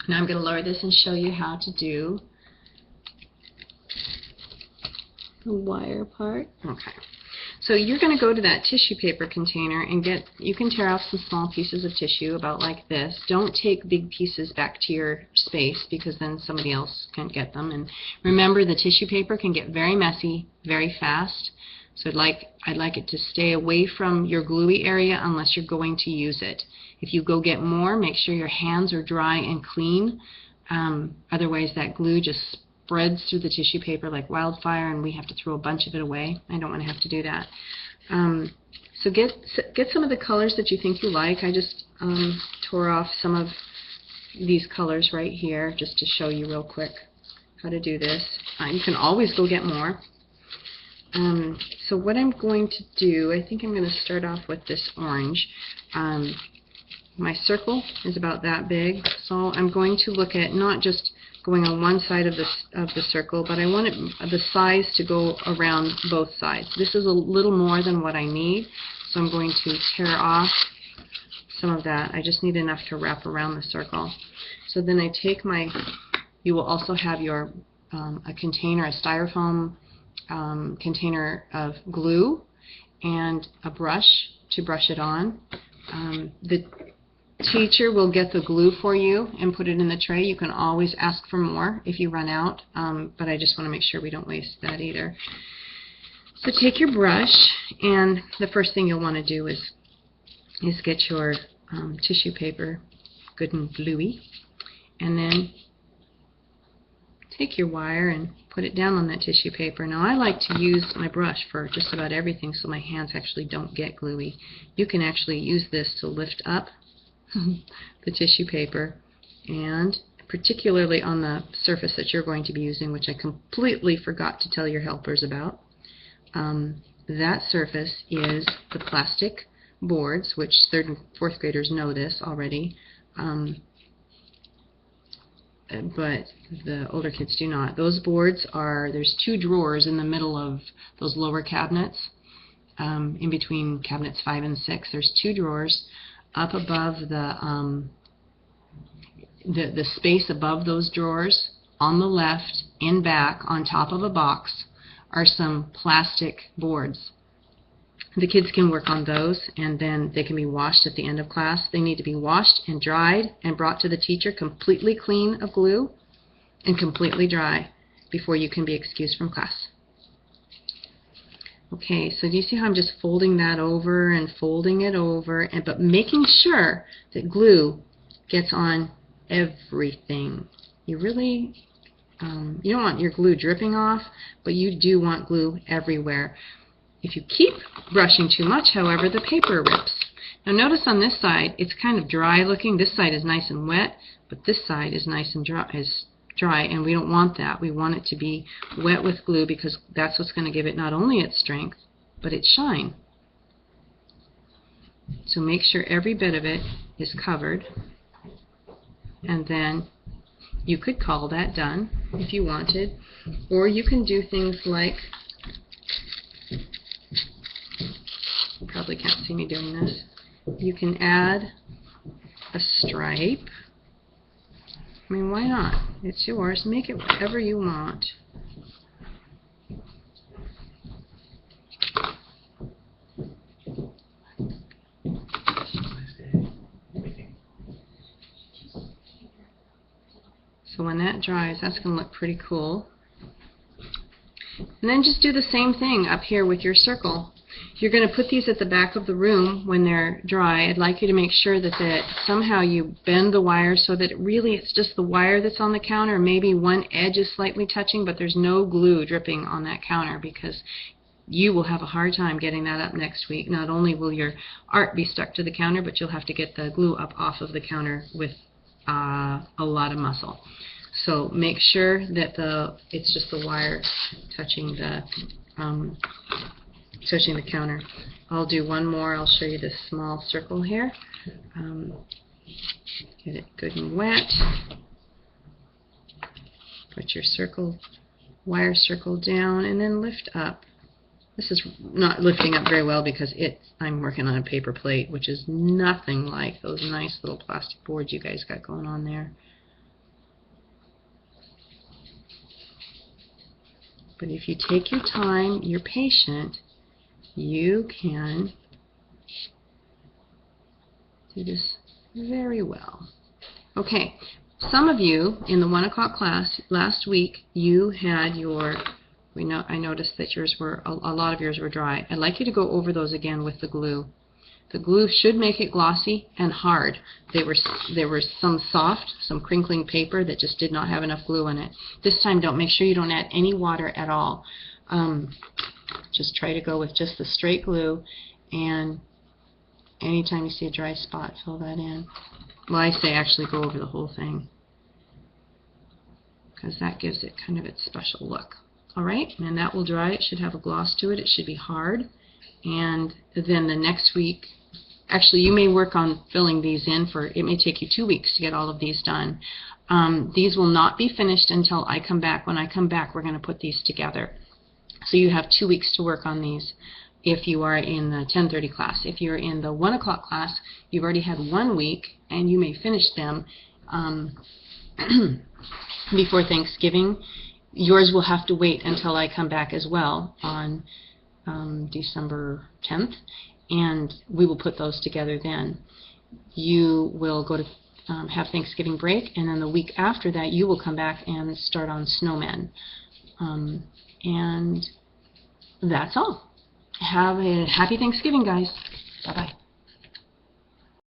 Now I'm going to lower this and show you how to do the wire part. Okay. So you're going to go to that tissue paper container and you can tear off some small pieces of tissue about like this. Don't take big pieces back to your space because then somebody else can't get them. And remember, the tissue paper can get very messy very fast. So I'd like it to stay away from your gluey area unless you're going to use it. If you go get more, make sure your hands are dry and clean. Otherwise that glue just spreads through the tissue paper like wildfire and we have to throw a bunch of it away. I don't want to have to do that. So get some of the colors that you think you like. I just tore off some of these colors right here just to show you real quick how to do this. You can always go get more. So what I'm going to do, I think I'm going to start off with this orange. My circle is about that big, so I'm going to look at not just going on one side of the circle, but I want the size to go around both sides. This is a little more than what I need, so I'm going to tear off some of that. I just need enough to wrap around the circle. So then I take you will also have your a container, a styrofoam container of glue and a brush to brush it on. The teacher will get the glue for you and put it in the tray. You can always ask for more if you run out, but I just want to make sure we don't waste that either. So take your brush, and the first thing you'll want to do is get your tissue paper good and gluey, and then take your wire and put it down on that tissue paper. Now I like to use my brush for just about everything so my hands actually don't get gluey. You can actually use this to lift up the tissue paper, and particularly on the surface that you're going to be using, which I completely forgot to tell your helpers about. That surface is the plastic boards, which 3rd and 4th graders know this already, but the older kids do not. Those boards there's 2 drawers in the middle of those lower cabinets. In between cabinets 5 and 6, there's 2 drawers. Up above the space above those drawers, on the left, in back, on top of a box, are some plastic boards. The kids can work on those, and then they can be washed at the end of class. They need to be washed and dried and brought to the teacher completely clean of glue and completely dry before you can be excused from class. Okay, so do you see how I'm just folding that over and folding it over, but making sure that glue gets on everything. You really, you don't want your glue dripping off, but you do want glue everywhere. If you keep brushing too much, however, the paper rips. Now notice on this side, it's kind of dry looking. This side is nice and wet, but this side is nice and dry, and we don't want that. We want it to be wet with glue because that's what's going to give it not only its strength, but its shine. So make sure every bit of it is covered, and then you could call that done if you wanted, or you can do things like, you probably can't see me doing this, you can add a stripe. I mean, why not? It's yours. Make it whatever you want. So when that dries, that's going to look pretty cool. And then just do the same thing up here with your circle. You're going to put these at the back of the room when they're dry. I'd like you to make sure that somehow you bend the wire so that it's just the wire that's on the counter. Maybe one edge is slightly touching, but there's no glue dripping on that counter, because you will have a hard time getting that up next week. Not only will your art be stuck to the counter, but you'll have to get the glue up off of the counter with a lot of muscle. So make sure that it's just the wire touching the counter. I'll do one more. I'll show you this small circle here. Get it good and wet. Put your wire circle down, and then lift up. This is not lifting up very well because I'm working on a paper plate, which is nothing like those nice little plastic boards you guys got going on there. But if you take your time, you're patient, you can do this very well. Okay, some of you in the 1 o'clock class last week, you had your, I noticed that yours were, a lot of yours were dry. I'd like you to go over those again with the glue. The glue should make it glossy and hard. There were some soft, some crinkling paper that just did not have enough glue in it. This time, make sure you don't add any water at all. Just try to go with just the straight glue, and anytime you see a dry spot, fill that in. Well, I say actually go over the whole thing, because that gives it kind of its special look. All right, and that will dry. It should have a gloss to it. It should be hard. And then the next week, actually you may work on filling these in for, it may take you 2 weeks to get all of these done. These will not be finished until I come back. When I come back, we're going to put these together. So you have 2 weeks to work on these if you are in the 10:30 class. If you're in the 1 o'clock class, you've already had 1 week, and you may finish them before Thanksgiving. Yours will have to wait until I come back as well on December 10th, and we will put those together then. You will go to have Thanksgiving break, and then the week after that you will come back and start on snowmen. And that's all. Have a happy Thanksgiving, guys. Bye-bye.